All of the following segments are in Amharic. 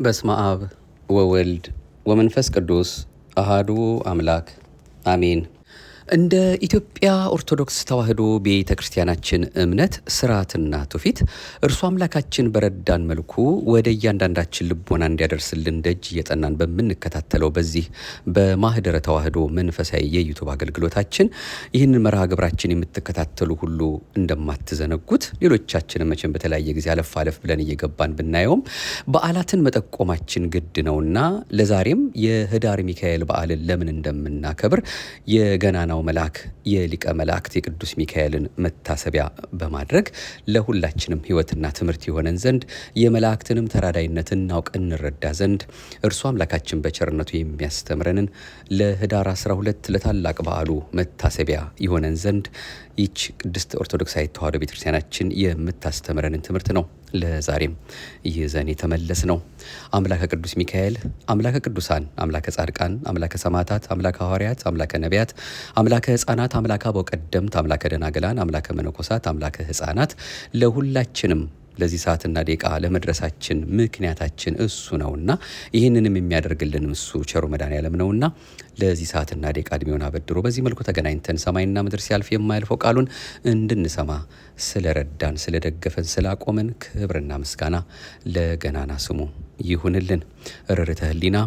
በስመ አብ ወወልድ ወመንፈስ ቅዱስ አሃዱ አምላክ አሜን። እንደ ኢትዮጵያ ኦርቶዶክስ ተዋሕዶ ቤተ ክርስቲያናችን እምነት ስርዓትና ትውፊት እርሱ አምላካችን በረዳን መልኩ ወደ እያንዳንዳችን ልቦና እንዲያደርስልን ደጅ እየጠናን በምንከታተለው በዚህ በማህደረ ተዋሕዶ መንፈሳዊ የዩቱብ አገልግሎታችን ይህንን መርሃ ግብራችን የምትከታተሉ ሁሉ እንደማትዘነጉት ሌሎቻችንም መቼም በተለያየ ጊዜ አለፍ አለፍ ብለን እየገባን ብናየውም በዓላትን መጠቆማችን ግድ ነውና ለዛሬም የህዳር ሚካኤል በዓልን ለምን እንደምናከብር የገናናው መልአክ የሊቀ መላእክት የቅዱስ ሚካኤልን መታሰቢያ በማድረግ ለሁላችንም ሕይወትና ትምህርት ይሆነን ዘንድ የመላእክትንም ተራዳይነት እናውቅ እንረዳ ዘንድ እርሱ አምላካችን በቸርነቱ የሚያስተምረንን ለህዳር 12 ለታላቅ በዓሉ መታሰቢያ ይሆነን ዘንድ ይች ቅድስት ኦርቶዶክሳዊት ተዋሕዶ ቤተክርስቲያናችን የምታስተምረንን ትምህርት ነው ለዛሬም ይዘን የተመለስ ነው። አምላከ ቅዱስ ሚካኤል አምላከ ቅዱሳን አምላከ ጻድቃን አምላከ ሰማዕታት አምላከ ሐዋርያት አምላከ ነቢያት አምላከ ሕፃናት አምላከ አበው ቀደምት አምላከ ደናግላን አምላከ መነኮሳት አምላከ ሕፃናት ለሁላችንም ለዚህ ሰዓትና ደቂቃ ለመድረሳችን ምክንያታችን እሱ ነውና ይህንንም የሚያደርግልን እሱ ቸሩ መድኃኔዓለም ነውና ለዚህ ሰዓትና ደቂቃ እድሜውን አበድሮ በዚህ መልኩ ተገናኝተን ሰማይና ምድር ሲያልፍ የማያልፈው ቃሉን እንድንሰማ ስለረዳን ስለደገፈን ስላቆመን ክብርና ምስጋና ለገናና ስሙ ይሁንልን። ርርተ ህሊና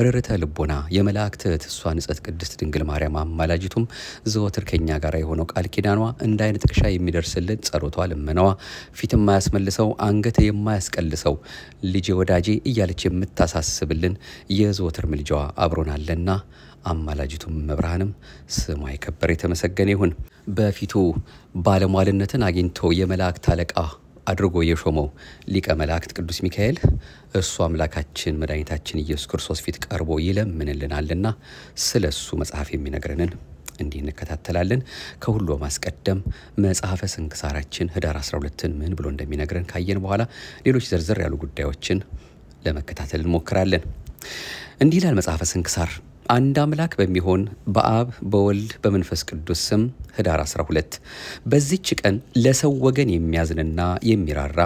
ርርተ ልቦና የመላእክት እሷ ንጽሕት ቅድስት ድንግል ማርያም አማላጅቱም ዘወትር ከኛ ጋር የሆነው ቃል ኪዳኗ እንደ አይነ ጥቅሻ የሚደርስልን ጸሎቷ ልመናዋ ፊት የማያስመልሰው አንገት የማያስቀልሰው ልጄ ወዳጄ እያለች የምታሳስብልን የዘወትር ምልጃዋ አብሮናለና አማላጅቱም መብርሃንም ስሟ የከበረ የተመሰገነ ይሁን። በፊቱ ባለሟልነትን አግኝቶ የመላእክት አለቃ አድርጎ የሾመው ሊቀ መላእክት ቅዱስ ሚካኤል እሱ አምላካችን መድኃኒታችን ኢየሱስ ክርስቶስ ፊት ቀርቦ ይለምንልናልና ስለ እሱ መጽሐፍ የሚነግረንን እንዲህ እንከታተላለን። ከሁሉ በማስቀደም መጽሐፈ ስንክሳራችን ህዳር 12ን ምን ብሎ እንደሚነግረን ካየን በኋላ ሌሎች ዘርዘር ያሉ ጉዳዮችን ለመከታተል እንሞክራለን። እንዲህ ይላል መጽሐፈ ስንክሳር። አንድ አምላክ በሚሆን በአብ በወልድ በመንፈስ ቅዱስ ስም ህዳር 12 በዚች ቀን ለሰው ወገን የሚያዝንና የሚራራ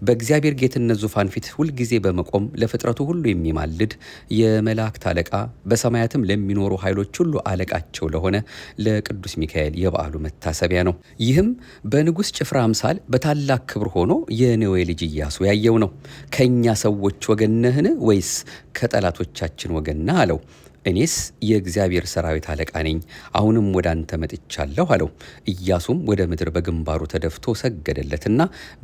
በእግዚአብሔር ጌትነት ዙፋን ፊት ሁልጊዜ በመቆም ለፍጥረቱ ሁሉ የሚማልድ የመላእክት አለቃ በሰማያትም ለሚኖሩ ኃይሎች ሁሉ አለቃቸው ለሆነ ለቅዱስ ሚካኤል የበዓሉ መታሰቢያ ነው። ይህም በንጉሥ ጭፍራ አምሳል በታላቅ ክብር ሆኖ የነዌ ልጅ ኢያሱ ያየው ነው። ከእኛ ሰዎች ወገን ነህን ወይስ ከጠላቶቻችን ወገን ነህ አለው። እኔስ የእግዚአብሔር ሰራዊት አለቃ ነኝ፣ አሁንም ወደ አንተ መጥቻለሁ አለው። ኢያሱም ወደ ምድር በግንባሩ ተደፍቶ ሰገደለትና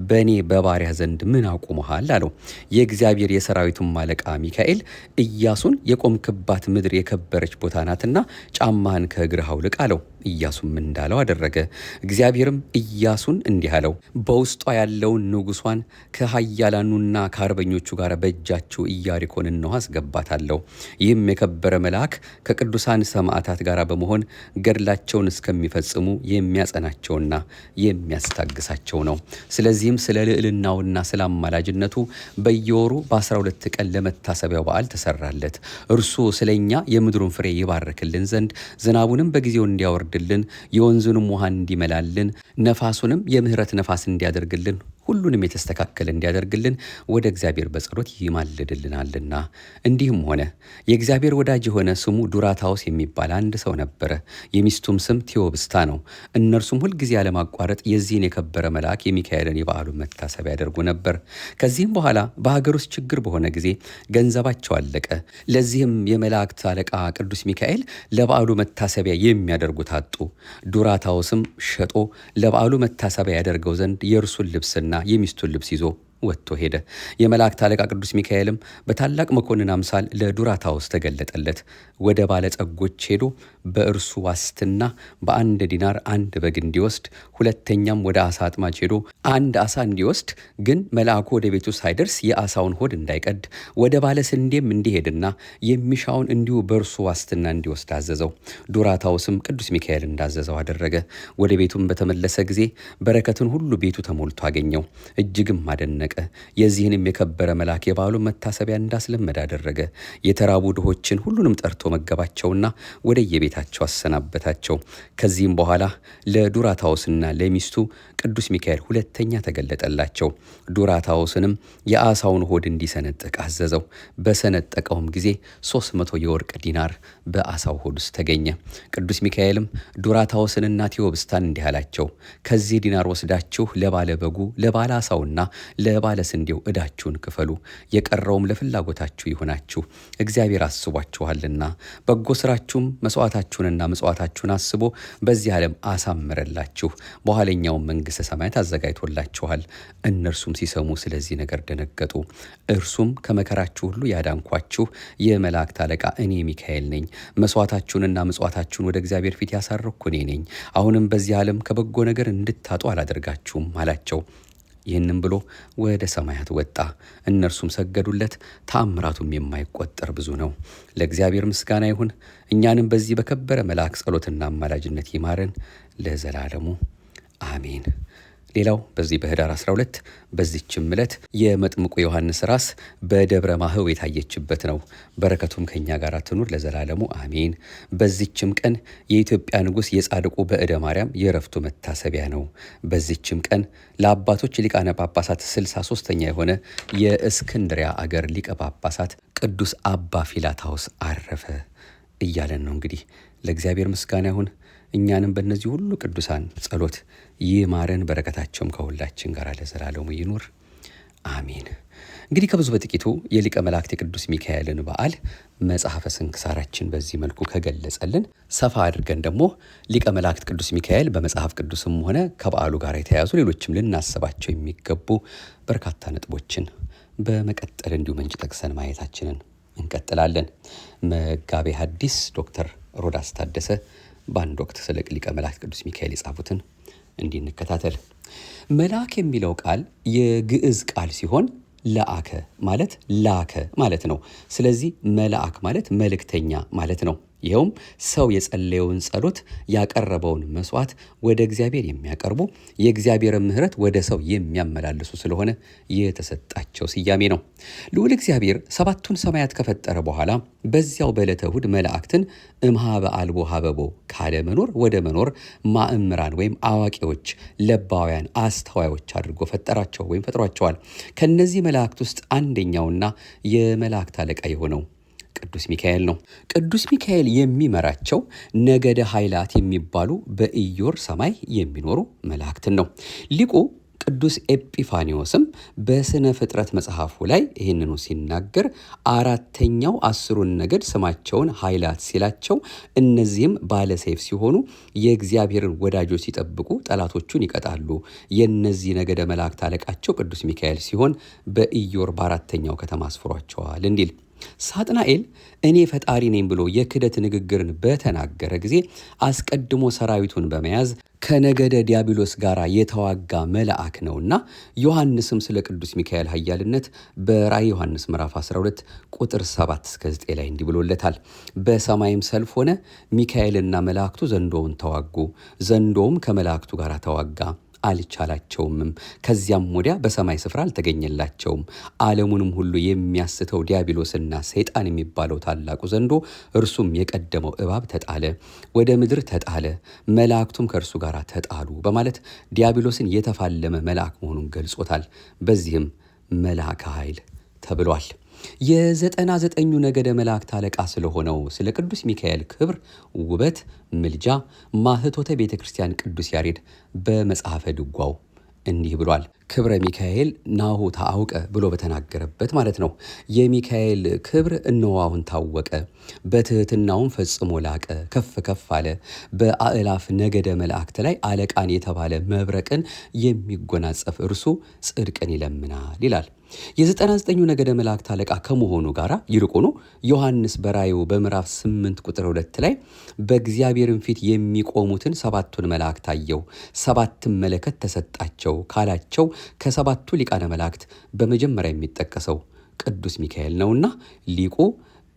በእኔ በባሪያ ዘንድ ምን አቁመሃል አለው። የእግዚአብሔር የሰራዊቱም አለቃ ሚካኤል ኢያሱን የቆምክባት ምድር የከበረች ቦታ ናትና ጫማህን ከእግርህ አውልቅ አለው። ኢያሱም እንዳለው አደረገ። እግዚአብሔርም ኢያሱን እንዲህ አለው፣ በውስጧ ያለውን ንጉሷን ከኃያላኑና ከአርበኞቹ ጋር በእጃችሁ ኢያሪኮን እነሆ አስገባታለሁ። ይህም የከበረ መልአክ ከቅዱሳን ሰማዕታት ጋር በመሆን ገድላቸውን እስከሚፈጽሙ የሚያጸናቸውና የሚያስታግሳቸው ነው። ስለዚህም ስለ ልዕልናውና ስለ አማላጅነቱ በየወሩ በ12 ቀን ለመታሰቢያው በዓል ተሰራለት። እርሱ ስለኛ የምድሩን ፍሬ ይባርክልን ዘንድ ዝናቡንም በጊዜው እንዲያወርድልን የወንዙንም ውሃ እንዲመላልን ነፋሱንም የምህረት ነፋስ እንዲያደርግልን ሁሉንም የተስተካከለ እንዲያደርግልን ወደ እግዚአብሔር በጸሎት ይማልድልናልና። እንዲህም ሆነ። የእግዚአብሔር ወዳጅ የሆነ ስሙ ዱራታውስ የሚባል አንድ ሰው ነበረ። የሚስቱም ስም ቴዎብስታ ነው። እነርሱም ሁልጊዜ ያለማቋረጥ የዚህን የከበረ መልአክ የሚካኤልን የበዓሉን መታሰቢያ ያደርጉ ነበር። ከዚህም በኋላ በሀገር ውስጥ ችግር በሆነ ጊዜ ገንዘባቸው አለቀ። ለዚህም የመላእክት አለቃ ቅዱስ ሚካኤል ለበዓሉ መታሰቢያ የሚያደርጉት አጡ። ዱራታውስም ሸጦ ለበዓሉ መታሰቢያ ያደርገው ዘንድ የእርሱን ልብስና የሚስቱን ልብስ ይዞ ወጥቶ ሄደ። የመላእክት አለቃ ቅዱስ ሚካኤልም በታላቅ መኮንን አምሳል ለዱራታውስ ተገለጠለት። ወደ ባለጸጎች ሄዶ በእርሱ ዋስትና በ1 ዲናር 1 በግ እንዲወስድ፣ ሁለተኛም ወደ አሳ አጥማጅ ሄዶ 1 አሳ እንዲወስድ፣ ግን መልአኩ ወደ ቤቱ ሳይደርስ የአሳውን ሆድ እንዳይቀድ፣ ወደ ባለ ስንዴም እንዲሄድና የሚሻውን እንዲሁ በእርሱ ዋስትና እንዲወስድ አዘዘው። ዱራታውስም ቅዱስ ሚካኤል እንዳዘዘው አደረገ። ወደ ቤቱም በተመለሰ ጊዜ በረከትን ሁሉ ቤቱ ተሞልቶ አገኘው። እጅግም አደነቀ። አደነቀ። የዚህንም የከበረ መልአክ የበዓሉን መታሰቢያ እንዳስለመደ አደረገ። የተራቡ ድሆችን ሁሉንም ጠርቶ መገባቸውና ወደየቤታቸው አሰናበታቸው። ከዚህም በኋላ ለዱራታዎስና ለሚስቱ ቅዱስ ሚካኤል ሁለተኛ ተገለጠላቸው። ዱራታዎስንም የአሳውን ሆድ እንዲሰነጥቅ አዘዘው። በሰነጠቀውም ጊዜ 300 የወርቅ ዲናር በአሳው ሆድ ውስጥ ተገኘ። ቅዱስ ሚካኤልም ዱራታዎስንና ቴዎብስታን እንዲህ አላቸው፣ ከዚህ ዲናር ወስዳችሁ ለባለ በጉ ለባለ አሳውና ለባለ ስንዴው ዕዳችሁን ክፈሉ። የቀረውም ለፍላጎታችሁ ይሆናችሁ፣ እግዚአብሔር አስቧችኋልና። በጎ ስራችሁም መስዋዕታችሁንና ምጽዋታችሁን አስቦ በዚህ ዓለም አሳምረላችሁ፣ በኋለኛውም መንግሥተ ሰማያት አዘጋጅቶላችኋል። እነርሱም ሲሰሙ ስለዚህ ነገር ደነገጡ። እርሱም ከመከራችሁ ሁሉ ያዳንኳችሁ የመላእክት አለቃ እኔ ሚካኤል ነኝ። መስዋዕታችሁንና ምጽዋታችሁን ወደ እግዚአብሔር ፊት ያሳረኩ እኔ ነኝ። አሁንም በዚህ ዓለም ከበጎ ነገር እንድታጡ አላደርጋችሁም አላቸው። ይህንም ብሎ ወደ ሰማያት ወጣ። እነርሱም ሰገዱለት። ተአምራቱም የማይቆጠር ብዙ ነው። ለእግዚአብሔር ምስጋና ይሁን። እኛንም በዚህ በከበረ መልአክ ጸሎትና አማላጅነት ይማረን ለዘላለሙ አሜን። ሌላው በዚህ በኅዳር 12 በዚችም ዕለት የመጥምቁ ዮሐንስ ራስ በደብረ ማህው የታየችበት ነው። በረከቱም ከኛ ጋር ትኑር ለዘላለሙ አሜን። በዚችም ቀን የኢትዮጵያ ንጉሥ የጻድቁ በዕደ ማርያም የዕረፍቱ መታሰቢያ ነው። በዚችም ቀን ለአባቶች ሊቃነ ጳጳሳት 63ኛ የሆነ የእስክንድሪያ አገር ሊቀ ጳጳሳት ቅዱስ አባ ፊላታዎስ አረፈ እያለን ነው። እንግዲህ ለእግዚአብሔር ምስጋና ይሁን። እኛንም በእነዚህ ሁሉ ቅዱሳን ጸሎት ይማረን፣ በረከታቸውም ከሁላችን ጋር ለዘላለሙ ይኑር አሜን። እንግዲህ ከብዙ በጥቂቱ የሊቀ መላእክት የቅዱስ ሚካኤልን በዓል መጽሐፈ ስንክሳራችን በዚህ መልኩ ከገለጸልን፣ ሰፋ አድርገን ደግሞ ሊቀ መላእክት ቅዱስ ሚካኤል በመጽሐፍ ቅዱስም ሆነ ከበዓሉ ጋር የተያያዙ ሌሎችም ልናስባቸው የሚገቡ በርካታ ነጥቦችን በመቀጠል እንዲሁ ምንጭ ጠቅሰን ማየታችንን እንቀጥላለን። መጋቤ ሐዲስ ዶክተር ሮዳስ ታደሰ በአንድ ወቅት ስለ ሊቀ መላእክት ቅዱስ ሚካኤል የጻፉትን እንዲህ እንከታተል። መልአክ የሚለው ቃል የግዕዝ ቃል ሲሆን ለአከ ማለት ላከ ማለት ነው። ስለዚህ መልአክ ማለት መልእክተኛ ማለት ነው። ይኸውም ሰው የጸለየውን ጸሎት ያቀረበውን መስዋዕት ወደ እግዚአብሔር የሚያቀርቡ የእግዚአብሔርን ምሕረት ወደ ሰው የሚያመላልሱ ስለሆነ የተሰጣቸው ስያሜ ነው። ልዑል እግዚአብሔር ሰባቱን ሰማያት ከፈጠረ በኋላ በዚያው በዕለተ እሑድ መላእክትን እምኀበ አልቦ ሀበቦ ካለ መኖር ወደ መኖር ማእምራን ወይም አዋቂዎች፣ ለባውያን፣ አስተዋዮች አድርጎ ፈጠራቸው ወይም ፈጥሯቸዋል። ከነዚህ መላእክት ውስጥ አንደኛውና የመላእክት አለቃ የሆነው ቅዱስ ሚካኤል ነው። ቅዱስ ሚካኤል የሚመራቸው ነገደ ኃይላት የሚባሉ በኢዮር ሰማይ የሚኖሩ መላእክትን ነው። ሊቁ ቅዱስ ኤጲፋኒዎስም በስነ ፍጥረት መጽሐፉ ላይ ይህንኑ ሲናገር አራተኛው 10ሩን ነገድ ስማቸውን ኃይላት ሲላቸው፣ እነዚህም ባለሰይፍ ሲሆኑ የእግዚአብሔርን ወዳጆች ሲጠብቁ ጠላቶቹን ይቀጣሉ። የእነዚህ ነገደ መላእክት አለቃቸው ቅዱስ ሚካኤል ሲሆን በኢዮር በአራተኛው ከተማ አስፍሯቸዋል እንዲል ሳጥናኤል እኔ ፈጣሪ ነኝ ብሎ የክደት ንግግርን በተናገረ ጊዜ አስቀድሞ ሰራዊቱን በመያዝ ከነገደ ዲያብሎስ ጋር የተዋጋ መልአክ ነውና ዮሐንስም ስለ ቅዱስ ሚካኤል ኃያልነት በራእየ ዮሐንስ ምዕራፍ 12 ቁጥር 7-9 ላይ እንዲህ ብሎለታል። በሰማይም ሰልፍ ሆነ፣ ሚካኤልና መላእክቱ ዘንዶውን ተዋጉ፣ ዘንዶውም ከመላእክቱ ጋር ተዋጋ፣ አልቻላቸውምም። ከዚያም ወዲያ በሰማይ ስፍራ አልተገኘላቸውም። ዓለሙንም ሁሉ የሚያስተው ዲያብሎስና ሰይጣን የሚባለው ታላቁ ዘንዶ እርሱም የቀደመው እባብ ተጣለ፣ ወደ ምድር ተጣለ፣ መላእክቱም ከእርሱ ጋር ተጣሉ በማለት ዲያብሎስን የተፋለመ መልአክ መሆኑን ገልጾታል። በዚህም መልአከ ኃይል ተብሏል። የ99 ነገደ መላእክት አለቃ ስለሆነው ስለ ቅዱስ ሚካኤል ክብር፣ ውበት፣ ምልጃ ማኅቶተ ቤተ ክርስቲያን ቅዱስ ያሬድ በመጽሐፈ ድጓው እንዲህ ብሏል። ክብረ ሚካኤል ናሁ ታአውቀ ብሎ በተናገረበት ማለት ነው። የሚካኤል ክብር እነሆ አሁን ታወቀ፣ በትህትናውም ፈጽሞ ላቀ፣ ከፍ ከፍ አለ። በአእላፍ ነገደ መላእክት ላይ አለቃን የተባለ መብረቅን የሚጎናጸፍ እርሱ ጽድቅን ይለምናል ይላል። የ99 ነገደ መላእክት አለቃ ከመሆኑ ጋር ይልቁኑ ዮሐንስ በራእዩ በምዕራፍ 8 ቁጥር 2 ላይ በእግዚአብሔርም ፊት የሚቆሙትን 7ቱን መላእክት አየው፣ 7ም መለከት ተሰጣቸው ካላቸው ከ7ቱ ሊቃነ መላእክት በመጀመሪያ የሚጠቀሰው ቅዱስ ሚካኤል ነውና ሊቁ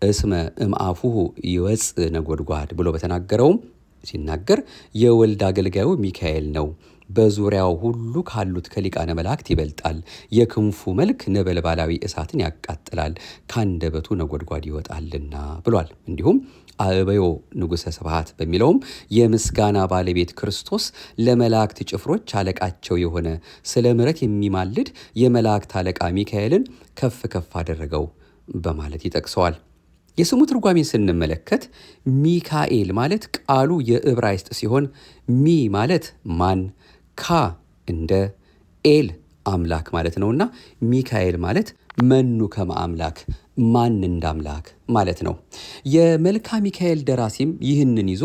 እስመ እምአፉሁ ይወጽእ ነጎድጓድ ብሎ በተናገረውም ሲናገር የወልድ አገልጋዩ ሚካኤል ነው፣ በዙሪያው ሁሉ ካሉት ከሊቃነ መላእክት ይበልጣል። የክንፉ መልክ ነበልባላዊ እሳትን ያቃጥላል፣ ካንደበቱ ነጎድጓድ ይወጣልና ብሏል። እንዲሁም አበዮ ንጉሠ ስብሐት በሚለውም የምስጋና ባለቤት ክርስቶስ ለመላእክት ጭፍሮች አለቃቸው የሆነ ስለ ምሕረት የሚማልድ የመላእክት አለቃ ሚካኤልን ከፍ ከፍ አደረገው በማለት ይጠቅሰዋል። የስሙ ትርጓሜን ስንመለከት ሚካኤል ማለት ቃሉ የዕብራይስጥ ሲሆን ሚ ማለት ማን፣ ካ እንደ ኤል አምላክ ማለት ነውና ሚካኤል ማለት መኑ ከመ አምላክ ማን እንደ አምላክ ማለት ነው። የመልካ ሚካኤል ደራሲም ይህንን ይዞ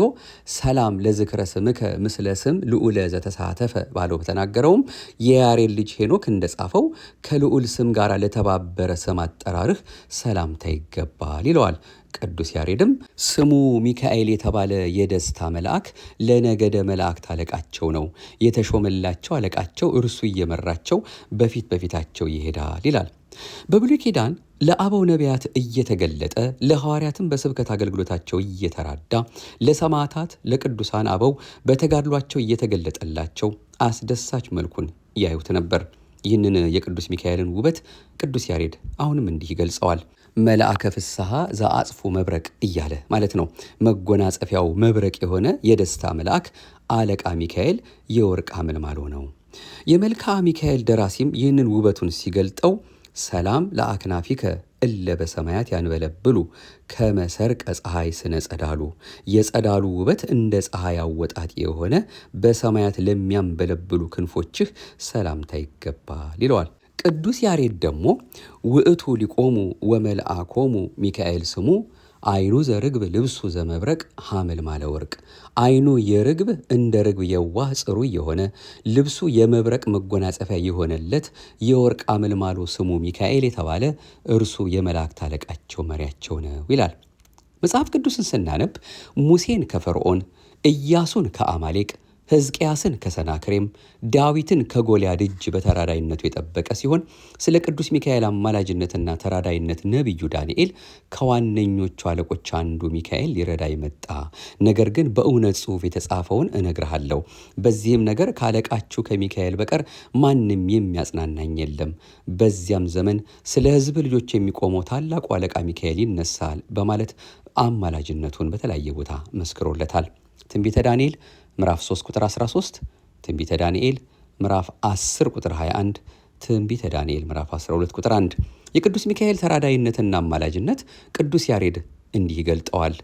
ሰላም ለዝክረ ስምከ ምስለ ስም ልዑለ ዘተሳተፈ ባለው በተናገረውም የያሬድ ልጅ ሄኖክ እንደጻፈው ከልዑል ስም ጋር ለተባበረ ስም አጠራርህ ሰላምታ ይገባል ይለዋል። ቅዱስ ያሬድም ስሙ ሚካኤል የተባለ የደስታ መልአክ ለነገደ መላእክት አለቃቸው ነው፣ የተሾመላቸው አለቃቸው እርሱ እየመራቸው በፊት በፊታቸው ይሄዳል ይላል። በብሉይ ኪዳን ለአበው ነቢያት እየተገለጠ ለሐዋርያትም በስብከት አገልግሎታቸው እየተራዳ ለሰማዕታት ለቅዱሳን አበው በተጋድሏቸው እየተገለጠላቸው አስደሳች መልኩን ያዩት ነበር። ይህንን የቅዱስ ሚካኤልን ውበት ቅዱስ ያሬድ አሁንም እንዲህ ይገልጸዋል። መልአከ ፍስሐ ዘአጽፉ መብረቅ እያለ ማለት ነው። መጎናጸፊያው መብረቅ የሆነ የደስታ መልአክ አለቃ ሚካኤል የወርቅ አመልማሎ ነው። የመልካ ሚካኤል ደራሲም ይህንን ውበቱን ሲገልጠው ሰላም ለአክናፊከ እለ በሰማያት ያንበለብሉ ከመሰርቀ ፀሐይ ስነ ጸዳሉ፣ የጸዳሉ ውበት እንደ ፀሐይ አወጣጥ የሆነ በሰማያት ለሚያንበለብሉ ክንፎችህ ሰላምታ ይገባል ይለዋል። ቅዱስ ያሬድ ደግሞ ውእቱ ሊቆሙ ወመልአኮሙ ሚካኤል ስሙ አይኑ ዘርግብ ልብሱ ዘመብረቅ ሐመልማለ ወርቅ፣ አይኑ የርግብ እንደ ርግብ የዋህ ጽሩይ የሆነ ልብሱ የመብረቅ መጎናጸፊያ የሆነለት የወርቅ አመልማሎ ስሙ ሚካኤል የተባለ እርሱ የመላእክት አለቃቸው መሪያቸው ነው ይላል። መጽሐፍ ቅዱስን ስናነብ ሙሴን ከፈርዖን፣ ኢያሱን ከአማሌቅ፣ ሕዝቅያስን ከሰናክሬም፣ ዳዊትን ከጎልያድ እጅ በተራዳይነቱ የጠበቀ ሲሆን ስለ ቅዱስ ሚካኤል አማላጅነትና ተራዳይነት ነቢዩ ዳንኤል ከዋነኞቹ አለቆች አንዱ ሚካኤል ሊረዳ መጣ፣ ነገር ግን በእውነት ጽሑፍ የተጻፈውን እነግርሃለሁ፣ በዚህም ነገር ካለቃችሁ ከሚካኤል በቀር ማንም የሚያጽናናኝ የለም፣ በዚያም ዘመን ስለ ሕዝብ ልጆች የሚቆመው ታላቁ አለቃ ሚካኤል ይነሳል በማለት አማላጅነቱን በተለያየ ቦታ መስክሮለታል። ትንቢተ ዳንኤል ምዕራፍ 3 ቁጥር 13፣ ትንቢተ ዳንኤል ምዕራፍ 10 ቁጥር 21፣ ትንቢተ ዳንኤል ምዕራፍ 12 ቁጥር 1። የቅዱስ ሚካኤል ተራዳይነትና አማላጅነት ቅዱስ ያሬድ እንዲህ ይገልጠዋል።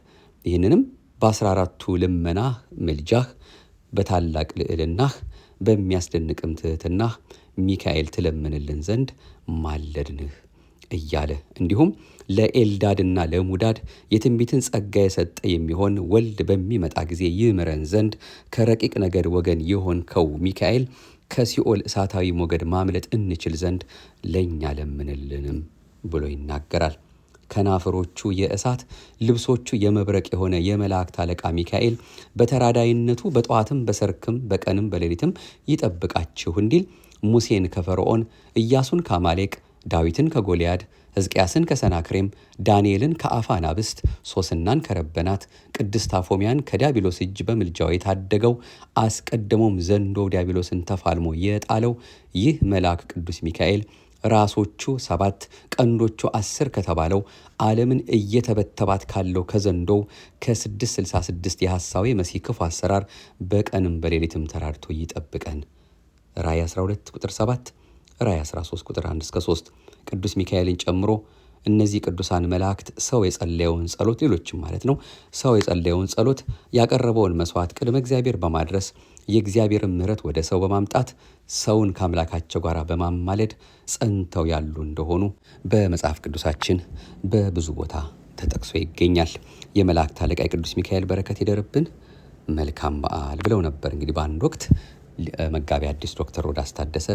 ይህንንም በ14ቱ ልመናህ ምልጃህ፣ በታላቅ ልዕልናህ፣ በሚያስደንቅም ትሕትናህ ሚካኤል ትለምንልን ዘንድ ማለድንህ እያለ እንዲሁም ለኤልዳድና ለሙዳድ የትንቢትን ጸጋ የሰጠ የሚሆን ወልድ በሚመጣ ጊዜ ይምረን ዘንድ ከረቂቅ ነገድ ወገን የሆንከው ሚካኤል ከሲኦል እሳታዊ ሞገድ ማምለጥ እንችል ዘንድ ለእኛ ለምንልንም ብሎ ይናገራል። ከናፍሮቹ የእሳት ልብሶቹ የመብረቅ የሆነ የመላእክት አለቃ ሚካኤል በተራዳይነቱ በጠዋትም በሰርክም በቀንም በሌሊትም ይጠብቃችሁ እንዲል ሙሴን ከፈርዖን፣ ኢያሱን ከአማሌቅ፣ ዳዊትን ከጎልያድ፣ ሕዝቅያስን ከሰናክሬም፣ ዳንኤልን ከአፈ አናብስት፣ ሶስናን ከረበናት፣ ቅድስት አፎሚያን ከዲያብሎስ እጅ በምልጃው የታደገው አስቀድሞም ዘንዶ ዲያብሎስን ተፋልሞ የጣለው ይህ መልአክ ቅዱስ ሚካኤል ራሶቹ 7 ቀንዶቹ 10 ከተባለው ዓለምን እየተበተባት ካለው ከዘንዶው ከ666 የሐሳዌ መሲህ ክፉ አሰራር በቀንም በሌሊትም ተራድቶ ይጠብቀን። ራእይ 12 ቁጥር 7፣ ራእይ 13 ቁጥር 1 እስከ 3። ቅዱስ ሚካኤልን ጨምሮ እነዚህ ቅዱሳን መላእክት ሰው የጸለየውን ጸሎት፣ ሌሎችም ማለት ነው፣ ሰው የጸለየውን ጸሎት ያቀረበውን መስዋዕት ቅድመ እግዚአብሔር በማድረስ የእግዚአብሔርን ምሕረት ወደ ሰው በማምጣት ሰውን ከአምላካቸው ጋር በማማለድ ጸንተው ያሉ እንደሆኑ በመጽሐፍ ቅዱሳችን በብዙ ቦታ ተጠቅሶ ይገኛል። የመላእክት አለቃ የቅዱስ ሚካኤል በረከት ይደርብን። መልካም በዓል ብለው ነበር እንግዲህ በአንድ ወቅት መጋቢ ሐዲስ ዶክተር ሮዳስ ታደሰ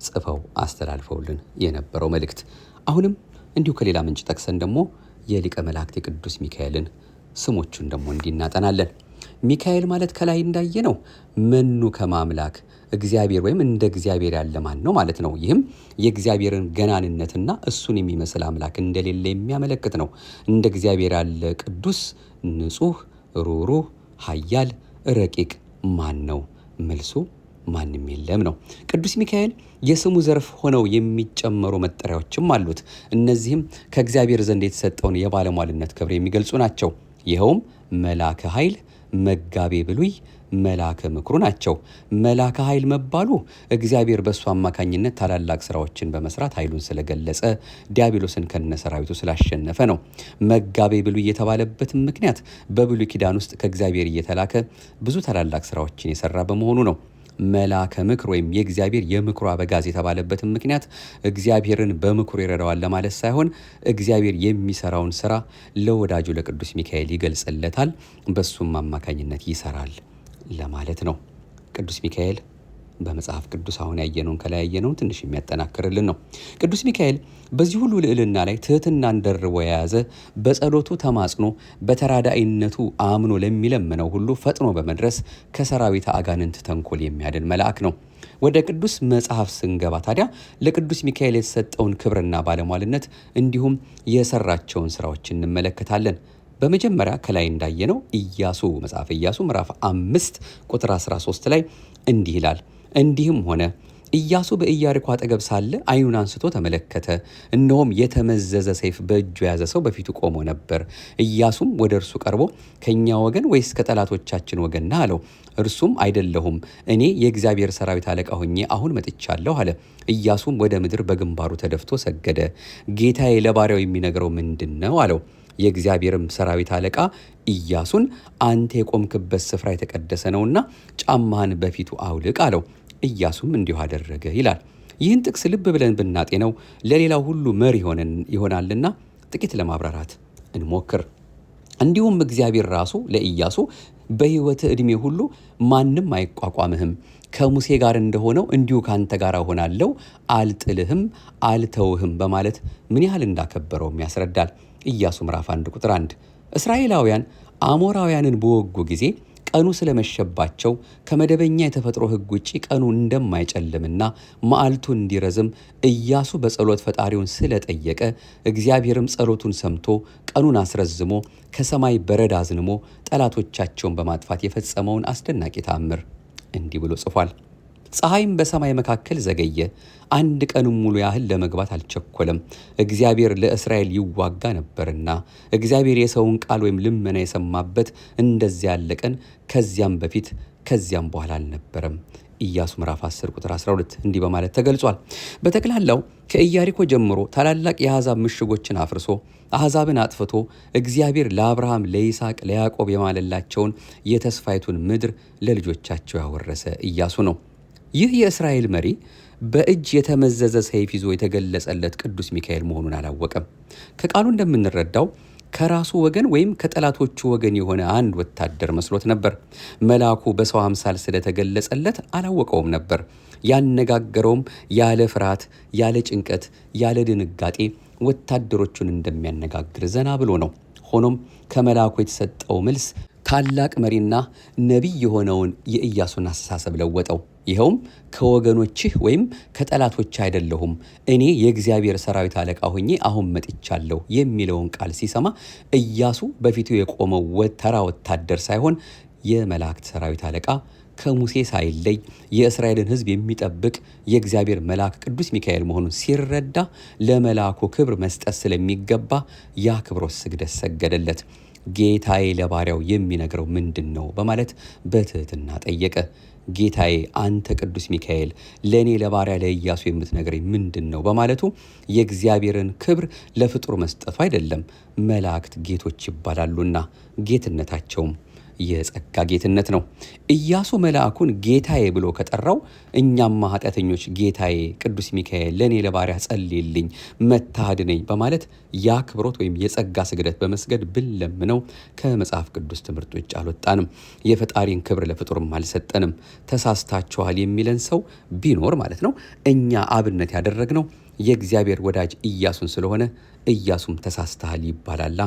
ጽፈው አስተላልፈውልን የነበረው መልእክት። አሁንም እንዲሁ ከሌላ ምንጭ ጠቅሰን ደግሞ የሊቀ መላእክት የቅዱስ ሚካኤልን ስሞቹን ደግሞ እንዲናጠናለን። ሚካኤል ማለት ከላይ እንዳየነው መኑ ከመ አምላክ እግዚአብሔር ወይም እንደ እግዚአብሔር ያለ ማን ነው ማለት ነው። ይህም የእግዚአብሔርን ገናንነትና እሱን የሚመስል አምላክ እንደሌለ የሚያመለክት ነው። እንደ እግዚአብሔር ያለ ቅዱስ፣ ንጹሕ፣ ሩሩህ፣ ኃያል፣ ረቂቅ ማን ነው? መልሱ ማንም የለም ነው። ቅዱስ ሚካኤል የስሙ ዘርፍ ሆነው የሚጨመሩ መጠሪያዎችም አሉት። እነዚህም ከእግዚአብሔር ዘንድ የተሰጠውን የባለሟልነት ክብር የሚገልጹ ናቸው። ይኸውም መላከ ኃይል፣ መጋቤ ብሉይ፣ መላከ ምክሩ ናቸው። መላከ ኃይል መባሉ እግዚአብሔር በእሱ አማካኝነት ታላላቅ ስራዎችን በመስራት ኃይሉን ስለገለጸ፣ ዲያብሎስን ከነሰራዊቱ ስላሸነፈ ነው። መጋቤ ብሉይ የተባለበትም ምክንያት በብሉይ ኪዳን ውስጥ ከእግዚአብሔር እየተላከ ብዙ ታላላቅ ስራዎችን የሰራ በመሆኑ ነው። መላከ ምክር ወይም የእግዚአብሔር የምክሩ አበጋዝ የተባለበትም ምክንያት እግዚአብሔርን በምክሩ ይረዳዋል ለማለት ሳይሆን እግዚአብሔር የሚሰራውን ስራ ለወዳጁ ለቅዱስ ሚካኤል ይገልጽለታል፣ በሱም አማካኝነት ይሰራል ለማለት ነው። ቅዱስ ሚካኤል በመጽሐፍ ቅዱስ አሁን ያየነውን ከላይ ያየነውን ትንሽ የሚያጠናክርልን ነው። ቅዱስ ሚካኤል በዚህ ሁሉ ልዕልና ላይ ትህትናን ደርቦ የያዘ፣ በጸሎቱ ተማጽኖ በተራዳኢነቱ አምኖ ለሚለምነው ሁሉ ፈጥኖ በመድረስ ከሰራዊት አጋንንት ተንኮል የሚያድን መልአክ ነው። ወደ ቅዱስ መጽሐፍ ስንገባ ታዲያ ለቅዱስ ሚካኤል የተሰጠውን ክብርና ባለሟልነት እንዲሁም የሰራቸውን ስራዎች እንመለከታለን። በመጀመሪያ ከላይ እንዳየነው ኢያሱ መጽሐፈ ኢያሱ ምዕራፍ 5 ቁጥር 13 ላይ እንዲህ ይላል። እንዲህም ሆነ ኢያሱ በኢያሪኮ አጠገብ ሳለ ዓይኑን አንስቶ ተመለከተ፣ እነሆም የተመዘዘ ሰይፍ በእጁ የያዘ ሰው በፊቱ ቆሞ ነበር። ኢያሱም ወደ እርሱ ቀርቦ ከእኛ ወገን ወይስ ከጠላቶቻችን ወገን ነህ አለው። እርሱም አይደለሁም፣ እኔ የእግዚአብሔር ሰራዊት አለቃ ሆኜ አሁን መጥቻለሁ አለ። ኢያሱም ወደ ምድር በግንባሩ ተደፍቶ ሰገደ። ጌታዬ ለባሪያው የሚነግረው ምንድን ነው አለው። የእግዚአብሔርም ሰራዊት አለቃ ኢያሱን አንተ የቆምክበት ስፍራ የተቀደሰ ነውና ጫማህን በፊቱ አውልቅ አለው። ኢያሱም እንዲሁ አደረገ ይላል። ይህን ጥቅስ ልብ ብለን ብናጤነው ለሌላው ሁሉ መሪ ይሆናልና ጥቂት ለማብራራት እንሞክር። እንዲሁም እግዚአብሔር ራሱ ለኢያሱ በሕይወት ዕድሜ ሁሉ ማንም አይቋቋምህም፣ ከሙሴ ጋር እንደሆነው እንዲሁ ካንተ ጋር እሆናለሁ፣ አልጥልህም፣ አልተውህም በማለት ምን ያህል እንዳከበረውም ያስረዳል። ኢያሱ ምዕራፍ 1 ቁጥር 1 እስራኤላውያን አሞራውያንን በወጉ ጊዜ ቀኑ ስለመሸባቸው ከመደበኛ የተፈጥሮ ሕግ ውጪ ቀኑ እንደማይጨልምና መዓልቱ እንዲረዝም ኢያሱ በጸሎት ፈጣሪውን ስለጠየቀ እግዚአብሔርም ጸሎቱን ሰምቶ ቀኑን አስረዝሞ ከሰማይ በረድ አዝንሞ ጠላቶቻቸውን በማጥፋት የፈጸመውን አስደናቂ ተአምር እንዲህ ብሎ ጽፏል። ፀሐይም በሰማይ መካከል ዘገየ፣ አንድ ቀንም ሙሉ ያህል ለመግባት አልቸኮለም፣ እግዚአብሔር ለእስራኤል ይዋጋ ነበርና። እግዚአብሔር የሰውን ቃል ወይም ልመና የሰማበት እንደዚያ ያለ ቀን ከዚያም በፊት ከዚያም በኋላ አልነበረም። ኢያሱ ምዕራፍ 10 ቁጥር 12 እንዲህ በማለት ተገልጿል። በጠቅላላው ከኢያሪኮ ጀምሮ ታላላቅ የአሕዛብ ምሽጎችን አፍርሶ አሕዛብን አጥፍቶ እግዚአብሔር ለአብርሃም፣ ለይስሐቅ፣ ለያዕቆብ የማለላቸውን የተስፋይቱን ምድር ለልጆቻቸው ያወረሰ ኢያሱ ነው። ይህ የእስራኤል መሪ በእጅ የተመዘዘ ሰይፍ ይዞ የተገለጸለት ቅዱስ ሚካኤል መሆኑን አላወቀም። ከቃሉ እንደምንረዳው ከራሱ ወገን ወይም ከጠላቶቹ ወገን የሆነ አንድ ወታደር መስሎት ነበር። መልአኩ በሰው አምሳል ስለተገለጸለት አላወቀውም ነበር። ያነጋገረውም ያለ ፍርሃት፣ ያለ ጭንቀት፣ ያለ ድንጋጤ ወታደሮቹን እንደሚያነጋግር ዘና ብሎ ነው። ሆኖም ከመልአኩ የተሰጠው መልስ ታላቅ መሪና ነቢይ የሆነውን የኢያሱን አስተሳሰብ ለወጠው። ይኸውም ከወገኖችህ ወይም ከጠላቶች አይደለሁም፣ እኔ የእግዚአብሔር ሰራዊት አለቃ ሆኜ አሁን መጥቻለሁ የሚለውን ቃል ሲሰማ ኢያሱ በፊቱ የቆመው ተራ ወታደር ሳይሆን የመላእክት ሰራዊት አለቃ፣ ከሙሴ ሳይለይ የእስራኤልን ሕዝብ የሚጠብቅ የእግዚአብሔር መልአክ ቅዱስ ሚካኤል መሆኑን ሲረዳ ለመልአኩ ክብር መስጠት ስለሚገባ የአክብሮት ስግደት ሰገደለት። ጌታዬ ለባሪያው የሚነግረው ምንድን ነው በማለት በትህትና ጠየቀ። ጌታዬ አንተ ቅዱስ ሚካኤል ለእኔ ለባሪያ ለኢያሱ የምትነግረኝ ምንድን ነው በማለቱ የእግዚአብሔርን ክብር ለፍጡር መስጠቱ አይደለም፣ መላእክት ጌቶች ይባላሉና ጌትነታቸውም የጸጋ ጌትነት ነው። ኢያሱ መልአኩን ጌታዬ ብሎ ከጠራው እኛማ ኃጢአተኞች ጌታዬ ቅዱስ ሚካኤል ለእኔ ለባሪያ ጸልይልኝ መጥተህ አድነኝ በማለት የአክብሮት ወይም የጸጋ ስግደት በመስገድ ብንለምነው ከመጽሐፍ ቅዱስ ትምህርት ውጭ አልወጣንም። የፈጣሪን ክብር ለፍጡርም አልሰጠንም። ተሳስታችኋል የሚለን ሰው ቢኖር ማለት ነው እኛ አብነት ያደረግነው የእግዚአብሔር ወዳጅ ኢያሱን ስለሆነ ኢያሱም ተሳስተሃል ይባላላ።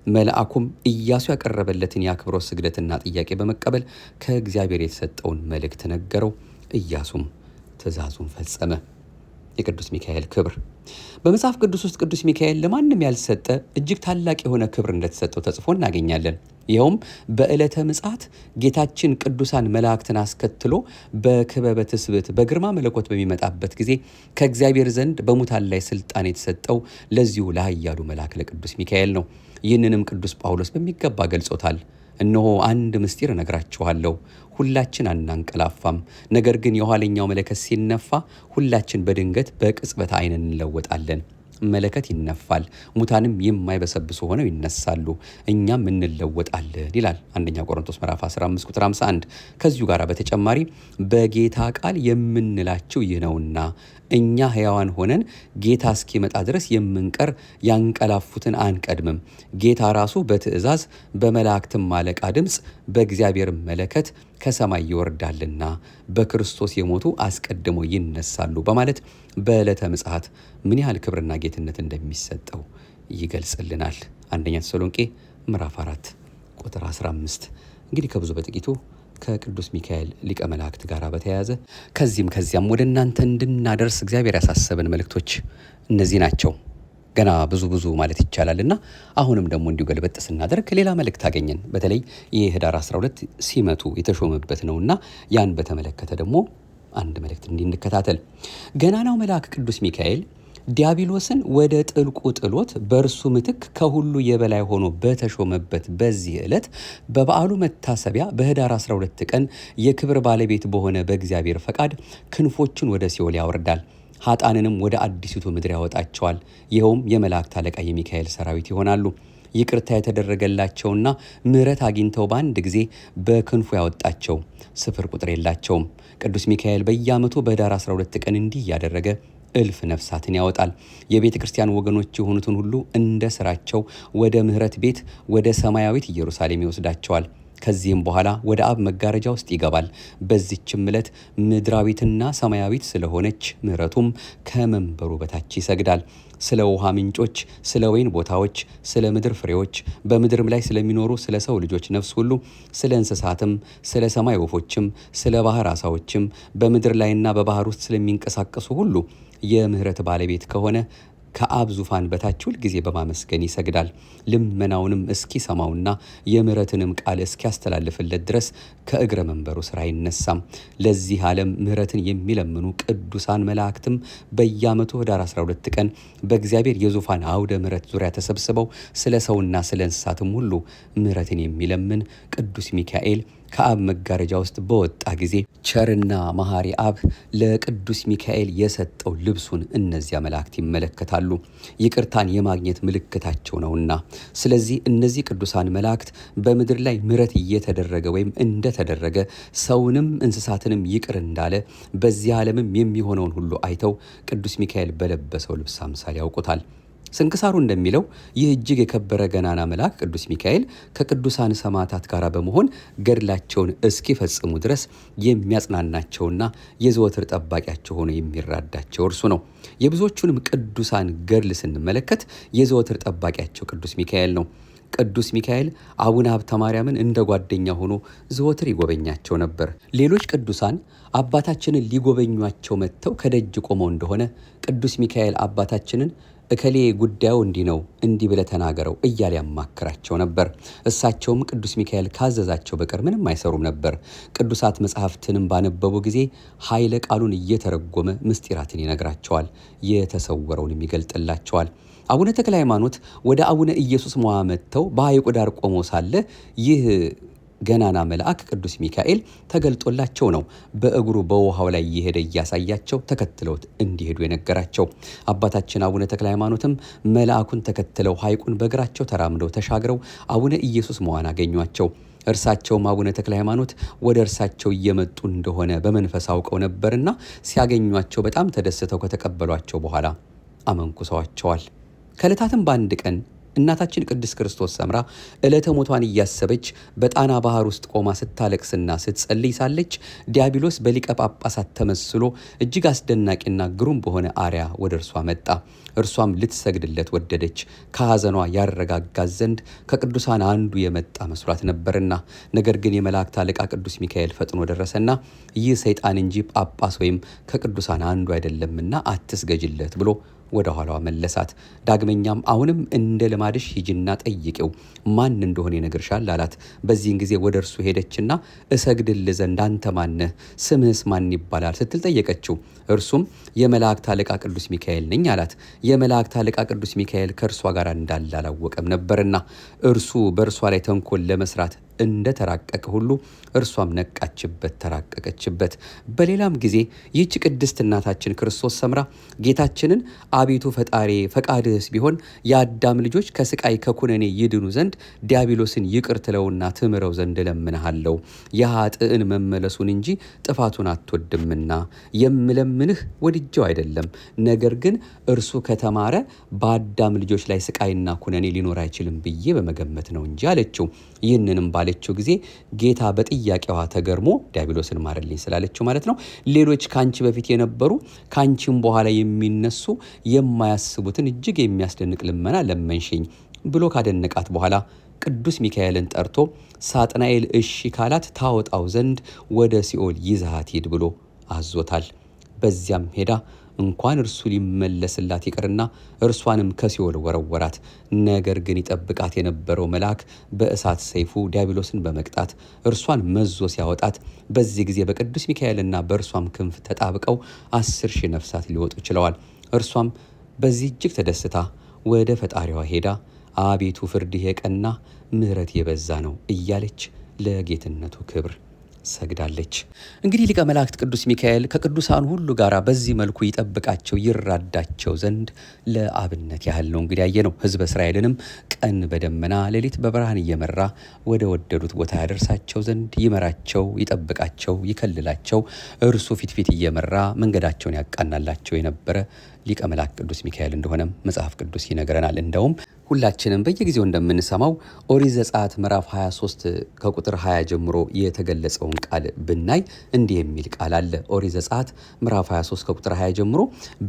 መልአኩም ኢያሱ ያቀረበለትን የአክብሮት ስግደትና ጥያቄ በመቀበል ከእግዚአብሔር የተሰጠውን መልእክት ነገረው። ኢያሱም ትእዛዙን ፈጸመ። የቅዱስ ሚካኤል ክብር። በመጽሐፍ ቅዱስ ውስጥ ቅዱስ ሚካኤል ለማንም ያልሰጠ እጅግ ታላቅ የሆነ ክብር እንደተሰጠው ተጽፎ እናገኛለን። ይኸውም በዕለተ ምጽአት ጌታችን ቅዱሳን መላእክትን አስከትሎ በክበበ ትስብእት በግርማ መለኮት በሚመጣበት ጊዜ ከእግዚአብሔር ዘንድ በሙታን ላይ ስልጣን የተሰጠው ለዚሁ ለኃያሉ መልአክ ለቅዱስ ሚካኤል ነው። ይህንንም ቅዱስ ጳውሎስ በሚገባ ገልጾታል። እነሆ አንድ ምስጢር እነግራችኋለሁ፣ ሁላችን አናንቀላፋም፣ ነገር ግን የኋለኛው መለከት ሲነፋ ሁላችን በድንገት በቅጽበት ዓይን እንለወጣለን። መለከት ይነፋል፣ ሙታንም የማይበሰብሱ ሆነው ይነሳሉ፣ እኛም እንለወጣለን ይላል አንደኛ ቆሮንቶስ ምዕራፍ 15 ቁጥር 51። ከዚሁ ጋር በተጨማሪ በጌታ ቃል የምንላቸው ይህ ነውና እኛ ሕያዋን ሆነን ጌታ እስኪመጣ ድረስ የምንቀር ያንቀላፉትን አንቀድምም። ጌታ ራሱ በትእዛዝ በመላእክትም አለቃ ድምፅ በእግዚአብሔር መለከት ከሰማይ ይወርዳልና በክርስቶስ የሞቱ አስቀድሞ ይነሳሉ በማለት በዕለተ ምጽአት ምን ያህል ክብርና ጌትነት እንደሚሰጠው ይገልጽልናል። አንደኛ ተሰሎንቄ ምዕራፍ 4 ቁጥር 15። እንግዲህ ከብዙ በጥቂቱ ከቅዱስ ሚካኤል ሊቀ መላእክት ጋር በተያያዘ ከዚያም ወደ እናንተ እንድናደርስ እግዚአብሔር ያሳሰበን መልእክቶች እነዚህ ናቸው። ገና ብዙ ማለት ይቻላል እና አሁንም ደግሞ እንዲሁ ገልበጥ ስናደርግ ሌላ መልእክት አገኘን። በተለይ ይህ ህዳር 12 ሲመቱ የተሾመበት ነውና ያን በተመለከተ ደግሞ አንድ መልእክት እንድንከታተል። ገናናው መልአክ ቅዱስ ሚካኤል ዲያብሎስን ወደ ጥልቁ ጥሎት በእርሱ ምትክ ከሁሉ የበላይ ሆኖ በተሾመበት በዚህ ዕለት በበዓሉ መታሰቢያ በህዳር 12 ቀን የክብር ባለቤት በሆነ በእግዚአብሔር ፈቃድ ክንፎቹን ወደ ሲኦል ያወርዳል፣ ኃጣንንም ወደ አዲሲቱ ምድር ያወጣቸዋል። ይኸውም የመላእክት አለቃ የሚካኤል ሰራዊት ይሆናሉ። ይቅርታ የተደረገላቸውና ምሕረት አግኝተው በአንድ ጊዜ በክንፉ ያወጣቸው ስፍር ቁጥር የላቸውም። ቅዱስ ሚካኤል በየዓመቱ በህዳር 12 ቀን እንዲህ እያደረገ እልፍ ነፍሳትን ያወጣል። የቤተ ክርስቲያን ወገኖች የሆኑትን ሁሉ እንደ ስራቸው ወደ ምሕረት ቤት ወደ ሰማያዊት ኢየሩሳሌም ይወስዳቸዋል። ከዚህም በኋላ ወደ አብ መጋረጃ ውስጥ ይገባል። በዚችም ዕለት ምድራዊትና ሰማያዊት ስለሆነች ምሕረቱም ከመንበሩ በታች ይሰግዳል። ስለ ውሃ ምንጮች፣ ስለ ወይን ቦታዎች፣ ስለ ምድር ፍሬዎች፣ በምድርም ላይ ስለሚኖሩ ስለ ሰው ልጆች ነፍስ ሁሉ፣ ስለ እንስሳትም፣ ስለ ሰማይ ወፎችም፣ ስለ ባህር ዓሣዎችም፣ በምድር ላይና በባህር ውስጥ ስለሚንቀሳቀሱ ሁሉ የምሕረት ባለቤት ከሆነ ከአብ ዙፋን በታች ሁል ጊዜ በማመስገን ይሰግዳል። ልመናውንም እስኪሰማውና የምሕረትንም ቃል እስኪያስተላልፍለት ድረስ ከእግረ መንበሩ ስራ አይነሳም። ለዚህ ዓለም ምሕረትን የሚለምኑ ቅዱሳን መላእክትም በየዓመቱ ህዳር 12 ቀን በእግዚአብሔር የዙፋን አውደ ምሕረት ዙሪያ ተሰብስበው ስለ ሰውና ስለ እንስሳትም ሁሉ ምሕረትን የሚለምን ቅዱስ ሚካኤል ከአብ መጋረጃ ውስጥ በወጣ ጊዜ ቸርና መሐሪ አብ ለቅዱስ ሚካኤል የሰጠው ልብሱን እነዚያ መላእክት ይመለከታሉ። ይቅርታን የማግኘት ምልክታቸው ነውና። ስለዚህ እነዚህ ቅዱሳን መላእክት በምድር ላይ ምሕረት እየተደረገ ወይም እንደተደረገ ሰውንም እንስሳትንም ይቅር እንዳለ በዚህ ዓለምም የሚሆነውን ሁሉ አይተው ቅዱስ ሚካኤል በለበሰው ልብስ አምሳል ያውቁታል። ስንክሳሩ እንደሚለው ይህ እጅግ የከበረ ገናና መልአክ ቅዱስ ሚካኤል ከቅዱሳን ሰማዕታት ጋር በመሆን ገድላቸውን እስኪፈጽሙ ድረስ የሚያጽናናቸውና የዘወትር ጠባቂያቸው ሆኖ የሚራዳቸው እርሱ ነው። የብዙዎቹንም ቅዱሳን ገድል ስንመለከት የዘወትር ጠባቂያቸው ቅዱስ ሚካኤል ነው። ቅዱስ ሚካኤል አቡነ ሀብተ ማርያምን እንደ ጓደኛ ሆኖ ዘወትር ይጎበኛቸው ነበር። ሌሎች ቅዱሳን አባታችንን ሊጎበኟቸው መጥተው ከደጅ ቆመው እንደሆነ ቅዱስ ሚካኤል አባታችንን እከሌ ጉዳዩ እንዲህ ነው፣ እንዲህ ብለህ ተናገረው እያለ ያማክራቸው ነበር። እሳቸውም ቅዱስ ሚካኤል ካዘዛቸው በቀር ምንም አይሰሩም ነበር። ቅዱሳት መጽሐፍትንም ባነበቡ ጊዜ ኃይለ ቃሉን እየተረጎመ ምስጢራትን ይነግራቸዋል፣ የተሰወረውንም ይገልጥላቸዋል። አቡነ ተክለ ሃይማኖት ወደ አቡነ ኢየሱስ ሞዐ መጥተው በሐይቁ ዳር ቆሞ ሳለ ይህ ገናና መልአክ ቅዱስ ሚካኤል ተገልጦላቸው ነው በእግሩ በውሃው ላይ እየሄደ እያሳያቸው ተከትለውት እንዲሄዱ የነገራቸው። አባታችን አቡነ ተክለ ሃይማኖትም መልአኩን ተከትለው ሐይቁን በእግራቸው ተራምደው ተሻግረው አቡነ ኢየሱስ ሞዐን አገኟቸው። እርሳቸውም አቡነ ተክለ ሃይማኖት ወደ እርሳቸው እየመጡ እንደሆነ በመንፈስ አውቀው ነበርና ሲያገኟቸው በጣም ተደስተው ከተቀበሏቸው በኋላ አመንኩሰዋቸዋል። ከዕለታትም በአንድ ቀን እናታችን ቅድስት ክርስቶስ ሰምራ ዕለተ ሞቷን እያሰበች በጣና ባህር ውስጥ ቆማ ስታለቅስና ስትጸልይ ሳለች ዲያብሎስ በሊቀ ጳጳሳት ተመስሎ እጅግ አስደናቂና ግሩም በሆነ አርያ ወደ እርሷ መጣ። እርሷም ልትሰግድለት ወደደች፣ ከሐዘኗ ያረጋጋት ዘንድ ከቅዱሳን አንዱ የመጣ መስሏት ነበርና። ነገር ግን የመላእክት አለቃ ቅዱስ ሚካኤል ፈጥኖ ደረሰና ይህ ሰይጣን እንጂ ጳጳስ ወይም ከቅዱሳን አንዱ አይደለምና አትስገጅለት ብሎ ወደ ኋላዋ መለሳት። ዳግመኛም አሁንም እንደ ልማድሽ ሂጂና ጠይቂው ማን እንደሆነ ይነግርሻል አላት። በዚህን ጊዜ ወደ እርሱ ሄደችና እሰግድል ዘንድ አንተ ማነህ? ስምህስ ማን ይባላል? ስትል ጠየቀችው። እርሱም የመላእክት አለቃ ቅዱስ ሚካኤል ነኝ አላት። የመላእክት አለቃ ቅዱስ ሚካኤል ከእርሷ ጋር እንዳለ አላወቀም ነበርና እርሱ በእርሷ ላይ ተንኮል ለመስራት እንደ ተራቀቀ ሁሉ እርሷም ነቃችበት፣ ተራቀቀችበት። በሌላም ጊዜ ይህች ቅድስት እናታችን ክርስቶስ ሰምራ ጌታችንን አቤቱ ፈጣሪ ፈቃድህስ ቢሆን የአዳም ልጆች ከስቃይ ከኩነኔ ይድኑ ዘንድ ዲያብሎስን ይቅር ትለውና ትምረው ዘንድ እለምንሃለሁ። የኃጥእን መመለሱን እንጂ ጥፋቱን አትወድምና የምለምንህ ወድጀው አይደለም፣ ነገር ግን እርሱ ከተማረ በአዳም ልጆች ላይ ስቃይና ኩነኔ ሊኖር አይችልም ብዬ በመገመት ነው እንጂ አለችው። ይህንንም ባለችው ጊዜ ጌታ በጥያቄዋ ተገርሞ ዲያብሎስን ማረልኝ ስላለችው ማለት ነው፣ ሌሎች ካንቺ በፊት የነበሩ ካንቺም በኋላ የሚነሱ የማያስቡትን እጅግ የሚያስደንቅ ልመና ለመንሽኝ ብሎ ካደነቃት በኋላ ቅዱስ ሚካኤልን ጠርቶ ሳጥናኤል እሺ ካላት ታወጣው ዘንድ ወደ ሲኦል ይዛሃት ሂድ ብሎ አዞታል። በዚያም ሄዳ እንኳን እርሱ ሊመለስላት ይቅርና እርሷንም ከሲኦል ወረወራት። ነገር ግን ይጠብቃት የነበረው መልአክ በእሳት ሰይፉ ዲያብሎስን በመቅጣት እርሷን መዞ ሲያወጣት በዚህ ጊዜ በቅዱስ ሚካኤልና በእርሷም ክንፍ ተጣብቀው 10,000 ነፍሳት ሊወጡ ችለዋል። እርሷም በዚህ እጅግ ተደስታ ወደ ፈጣሪዋ ሄዳ አቤቱ ፍርድህ የቀና ምሕረት የበዛ ነው እያለች ለጌትነቱ ክብር ሰግዳለች። እንግዲህ ሊቀ መላእክት ቅዱስ ሚካኤል ከቅዱሳን ሁሉ ጋር በዚህ መልኩ ይጠብቃቸው ይራዳቸው ዘንድ ለአብነት ያህል ነው እንግዲህ ያየ ነው። ሕዝበ እስራኤልንም ቀን በደመና ሌሊት በብርሃን እየመራ ወደ ወደዱት ቦታ ያደርሳቸው ዘንድ ይመራቸው፣ ይጠብቃቸው፣ ይከልላቸው እርሱ ፊት ፊት እየመራ መንገዳቸውን ያቃናላቸው የነበረ ሊቀ መላእክት ቅዱስ ሚካኤል እንደሆነም መጽሐፍ ቅዱስ ይነግረናል። እንደውም ሁላችንም በየጊዜው እንደምንሰማው ኦሪት ዘጸአት ምዕራፍ 23 ከቁጥር 20 ጀምሮ የተገለጸውን ቃል ብናይ እንዲህ የሚል ቃል አለ። ኦሪት ዘጸአት ምዕራፍ 23 ከቁጥር 20 ጀምሮ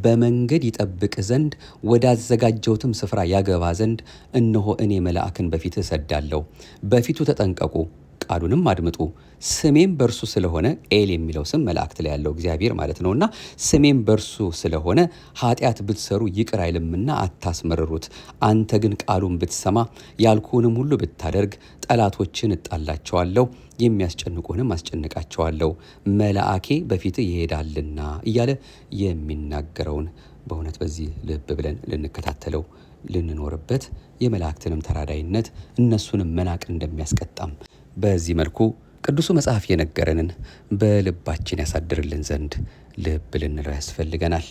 በመንገድ ይጠብቅ ዘንድ ወዳዘጋጀውትም ስፍራ ያገባ ዘንድ እነሆ እኔ መልአክን በፊትህ እሰዳለሁ፣ በፊቱ ተጠንቀቁ፣ ቃሉንም አድምጡ። ስሜም በእርሱ ስለሆነ ኤል የሚለው ስም መላእክት ላይ ያለው እግዚአብሔር ማለት ነውና ስሜም በእርሱ ስለሆነ ኃጢአት ብትሰሩ ይቅር አይልምና አታስመርሩት። አንተ ግን ቃሉን ብትሰማ ያልኩህንም ሁሉ ብታደርግ ጠላቶችን እጣላቸዋለሁ፣ የሚያስጨንቁህንም አስጨንቃቸዋለሁ፣ መልአኬ በፊትህ ይሄዳልና እያለ የሚናገረውን በእውነት በዚህ ልብ ብለን ልንከታተለው ልንኖርበት የመላእክትንም ተራዳይነት እነሱንም መናቅ እንደሚያስቀጣም በዚህ መልኩ ቅዱሱ መጽሐፍ የነገረንን በልባችን ያሳድርልን ዘንድ ልብ ልንለው ያስፈልገናል።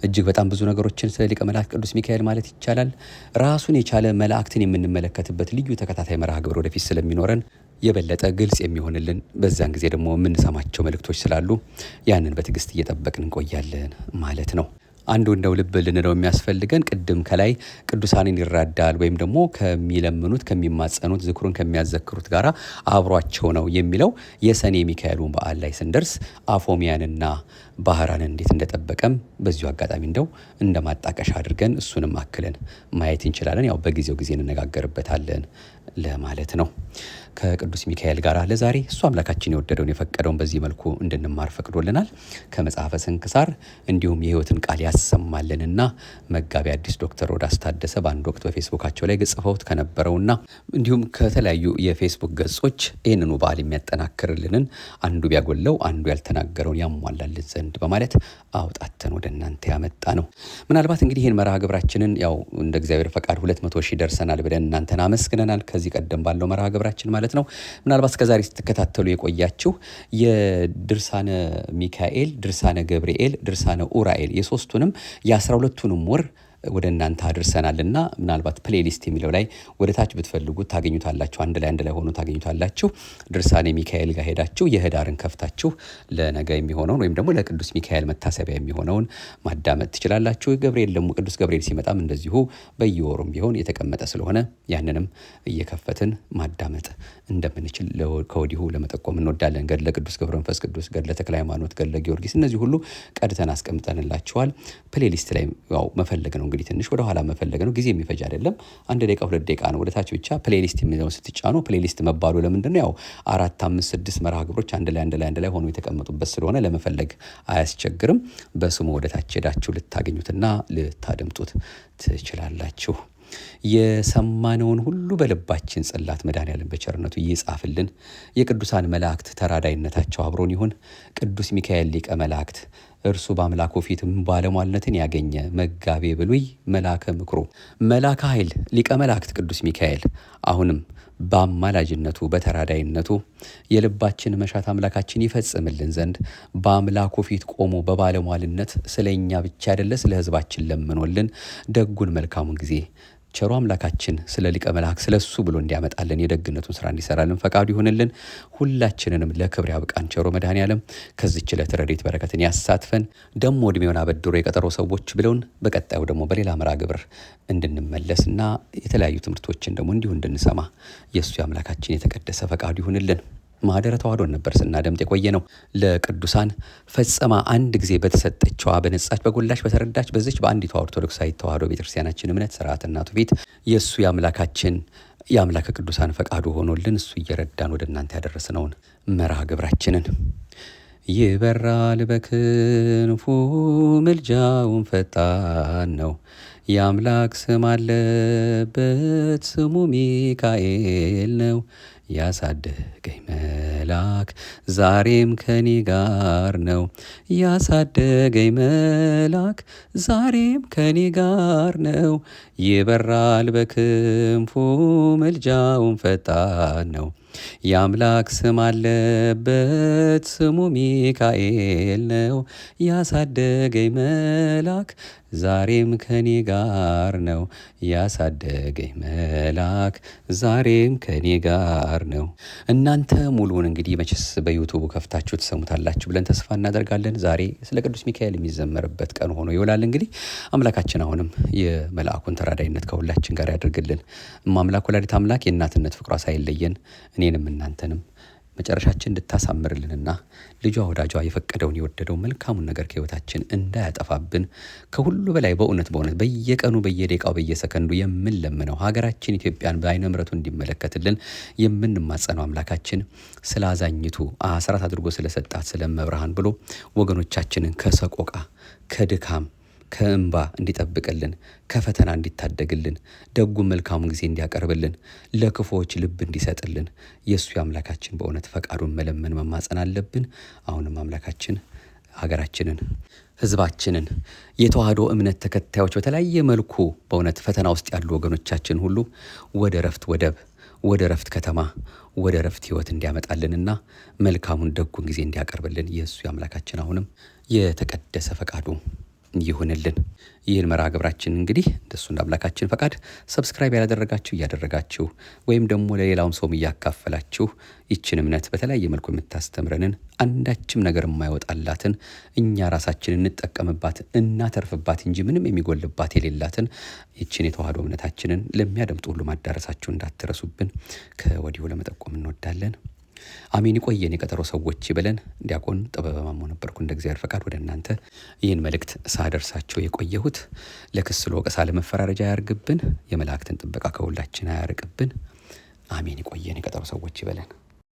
እጅግ በጣም ብዙ ነገሮችን ስለ ሊቀ መላእክት ቅዱስ ሚካኤል ማለት ይቻላል። ራሱን የቻለ መላእክትን የምንመለከትበት ልዩ ተከታታይ መርሃ ግብር ወደፊት ስለሚኖረን የበለጠ ግልጽ የሚሆንልን በዛን ጊዜ ደግሞ የምንሰማቸው መልእክቶች ስላሉ ያንን በትዕግስት እየጠበቅን እንቆያለን ማለት ነው። አንዱ እንደው ልብ ልንለው የሚያስፈልገን ቅድም ከላይ ቅዱሳንን ይራዳል ወይም ደግሞ ከሚለምኑት ከሚማጸኑት ዝክሩን ከሚያዘክሩት ጋር አብሯቸው ነው የሚለው የሰኔ ሚካኤሉን በዓል ላይ ስንደርስ አፎሚያንና ባህራንን እንዴት እንደጠበቀም በዚሁ አጋጣሚ እንደው እንደ ማጣቀሻ አድርገን እሱንም አክለን ማየት እንችላለን። ያው በጊዜው ጊዜ እንነጋገርበታለን ለማለት ነው። ከቅዱስ ሚካኤል ጋር ለዛሬ እሱ አምላካችን የወደደውን የፈቀደውን በዚህ መልኩ እንድንማር ፈቅዶልናል። ከመጽሐፈ ስንክሳር እንዲሁም የሕይወትን ቃል ያሰማልንና መጋቢ አዲስ ዶክተር ሮዳስ ታደሰ በአንድ ወቅት በፌስቡካቸው ላይ ጽፈውት ከነበረውና እንዲሁም ከተለያዩ የፌስቡክ ገጾች ይህንኑ በዓል የሚያጠናክርልንን አንዱ ቢያጎለው አንዱ ያልተናገረውን ያሟላልን ዘንድ በማለት አውጣተን ወደ እናንተ ያመጣ ነው። ምናልባት እንግዲህ ይህን መርሃ ግብራችንን ያው እንደ እግዚአብሔር ፈቃድ 200,000 ደርሰናል ብለን እናንተን አመስግነናል። ከዚህ ቀደም ባለው መርሃ ግብራችን ማለት ነው። ምናልባት እስከዛሬ ስትከታተሉ የቆያችሁ የድርሳነ ሚካኤል፣ ድርሳነ ገብርኤል፣ ድርሳነ ኡራኤል የሶስቱንም የ12ቱንም ወር ወደ እናንተ አድርሰናልና ምናልባት ፕሌሊስት የሚለው ላይ ወደ ታች ብትፈልጉት ታገኙታላችሁ። አንድ ላይ ሆኖ ታገኙታላችሁ። ድርሳነ ሚካኤል ጋር ሄዳችሁ የህዳርን ከፍታችሁ ለነገ የሚሆነውን ወይም ደግሞ ለቅዱስ ሚካኤል መታሰቢያ የሚሆነውን ማዳመጥ ትችላላችሁ። ገብርኤል ደግሞ ቅዱስ ገብርኤል ሲመጣም እንደዚሁ በየወሩም ቢሆን የተቀመጠ ስለሆነ ያንንም እየከፈትን ማዳመጥ እንደምንችል ከወዲሁ ለመጠቆም እንወዳለን። ገድለ ቅዱስ ገብረ መንፈስ ቅዱስ፣ ገድለ ተክለ ሃይማኖት፣ ገድለ ጊዮርጊስ እነዚህ ሁሉ ቀድተን አስቀምጠንላችኋል። ፕሌሊስት ላይ ያው መፈለግ ነው እንግዲህ ትንሽ ወደ ኋላ መፈለግ ነው። ጊዜ የሚፈጅ አይደለም። 1 ደቂቃ 2 ደቂቃ ነው። ወደ ታች ብቻ ፕሌሊስት የሚለውን ስትጫኑ ፕሌሊስት መባሉ ለምንድን ነው? ያው 4 5 6 መርሃ ግብሮች አንድ ላይ ሆኖ የተቀመጡበት ስለሆነ ለመፈለግ አያስቸግርም። በስሙ ወደ ታች ሄዳችሁ ልታገኙትና ልታደምጡት ትችላላችሁ። የሰማነውን ሁሉ በልባችን ጽላት መድኃኔዓለም በቸርነቱ ይጻፍልን። የቅዱሳን መላእክት ተራዳይነታቸው አብሮን ይሁን። ቅዱስ ሚካኤል ሊቀ መላእክት እርሱ በአምላኩ ፊት ባለሟልነትን ያገኘ መጋቤ ብሉይ መልአከ ምክሩ መልአከ ኃይል ሊቀ መላእክት ቅዱስ ሚካኤል አሁንም በአማላጅነቱ በተራዳይነቱ የልባችን መሻት አምላካችን ይፈጽምልን ዘንድ በአምላኩ ፊት ቆሞ በባለሟልነት ስለኛ ብቻ አይደለ ስለ ሕዝባችን ለምኖልን ደጉን መልካሙን ጊዜ ቸሩ አምላካችን ስለ ሊቀ መልአክ ስለሱ ብሎ እንዲያመጣልን የደግነቱን ስራ እንዲሰራልን ፈቃዱ ይሁንልን። ሁላችንንም ለክብር ያብቃን ቸሩ መድኃኔዓለም። ከዚህች ዕለት ረድኤት በረከትን ያሳትፈን። ደሞ ዕድሜውን አበድሮ የቀጠሮ ሰዎች ብለውን በቀጣዩ ደግሞ በሌላ መርሃ ግብር እንድንመለስና የተለያዩ ትምህርቶችን ደግሞ እንዲሁ እንድንሰማ የእሱ አምላካችን የተቀደሰ ፈቃዱ ይሁንልን። ማህደረ ተዋህዶን ነበር ስናደምጥ የቆየ ነው። ለቅዱሳን ፈጸማ አንድ ጊዜ በተሰጠችዋ በነጻች በጎላች በተረዳች በዚች በአንዲቷ ኦርቶዶክሳዊት ተዋህዶ ቤተክርስቲያናችን እምነት ስርዓትና ትውፊት የእሱ የአምላከ ቅዱሳን ፈቃዱ ሆኖልን እሱ እየረዳን ወደ እናንተ ያደረስነውን መርሃ ግብራችንን ይበራል በክንፉ ምልጃውን ፈጣን ነው። የአምላክ ስም አለበት ስሙ ሚካኤል ነው። ያሳደገኝ መልአክ ዛሬም ከኔ ጋር ነው። ያሳደገኝ መልአክ ዛሬም ከኔ ጋር ነው። ይበራል በክንፉ ምልጃውን ፈጣን ነው። የአምላክ ስም አለበት ስሙ ሚካኤል ነው። ያሳደገኝ መልአክ ዛሬም ከኔ ጋር ነው። ያሳደገኝ መልአክ ዛሬም ከኔ ጋር ነው። እናንተ ሙሉውን እንግዲህ መቼስ በዩቱብ ከፍታችሁ ትሰሙታላችሁ ብለን ተስፋ እናደርጋለን። ዛሬ ስለ ቅዱስ ሚካኤል የሚዘመርበት ቀን ሆኖ ይውላል። እንግዲህ አምላካችን አሁንም የመልአኩን ተራዳይነት ከሁላችን ጋር ያድርግልን። አምላክ ወላዲተ አምላክ የእናትነት ፍቅሯ ሳይለየን እኔንም እናንተንም መጨረሻችን እንድታሳምርልንና ልጇ ወዳጇ የፈቀደውን የወደደው መልካሙን ነገር ከሕይወታችን እንዳያጠፋብን ከሁሉ በላይ በእውነት በየቀኑ በየደቂቃው በየሰከንዱ የምንለምነው ሀገራችን ኢትዮጵያን በዓይነ ምሕረቱ እንዲመለከትልን የምንማጸነው አምላካችን ስለ አዛኝቱ አስራት አድርጎ ስለሰጣት ስለ እመብርሃን ብሎ ወገኖቻችንን ከሰቆቃ ከድካም ከእንባ እንዲጠብቅልን ከፈተና እንዲታደግልን ደጉም መልካሙን ጊዜ እንዲያቀርብልን ለክፉዎች ልብ እንዲሰጥልን የእሱ የአምላካችን በእውነት ፈቃዱን መለመን መማጸን አለብን። አሁንም አምላካችን ሀገራችንን ሕዝባችንን የተዋህዶ እምነት ተከታዮች በተለያየ መልኩ በእውነት ፈተና ውስጥ ያሉ ወገኖቻችን ሁሉ ወደ ረፍት ወደብ ወደ ረፍት ከተማ ወደ ረፍት ሕይወት እንዲያመጣልንና መልካሙን ደጉን ጊዜ እንዲያቀርብልን የእሱ የአምላካችን አሁንም የተቀደሰ ፈቃዱ ይሁንልን። ይህን መርሃ ግብራችን እንግዲህ እንደሱ እንደ አምላካችን ፈቃድ ሰብስክራይብ ያላደረጋችሁ እያደረጋችሁ ወይም ደግሞ ለሌላውም ሰውም እያካፈላችሁ ይችን እምነት በተለያየ መልኩ የምታስተምረንን አንዳችም ነገር የማይወጣላትን እኛ ራሳችን እንጠቀምባት እናተርፍባት እንጂ ምንም የሚጎልባት የሌላትን ይችን የተዋህዶ እምነታችንን ለሚያደምጡ ሁሉ ማዳረሳችሁ እንዳትረሱብን ከወዲሁ ለመጠቆም እንወዳለን። አሜን። ይቆየን። የቀጠሮ ሰዎች ይበለን። ዲያቆን ጥበበ ማሞ ነበርኩ እንደ እግዚአብሔር ፈቃድ ወደ እናንተ ይህን መልእክት ሳደርሳቸው የቆየሁት። ለክስ ለወቀሳ ለመፈራረጃ አያርግብን። የመላእክትን ጥበቃ ከሁላችን አያርቅብን። አሜን። ይቆየን። የቀጠሮ ሰዎች ይበለን።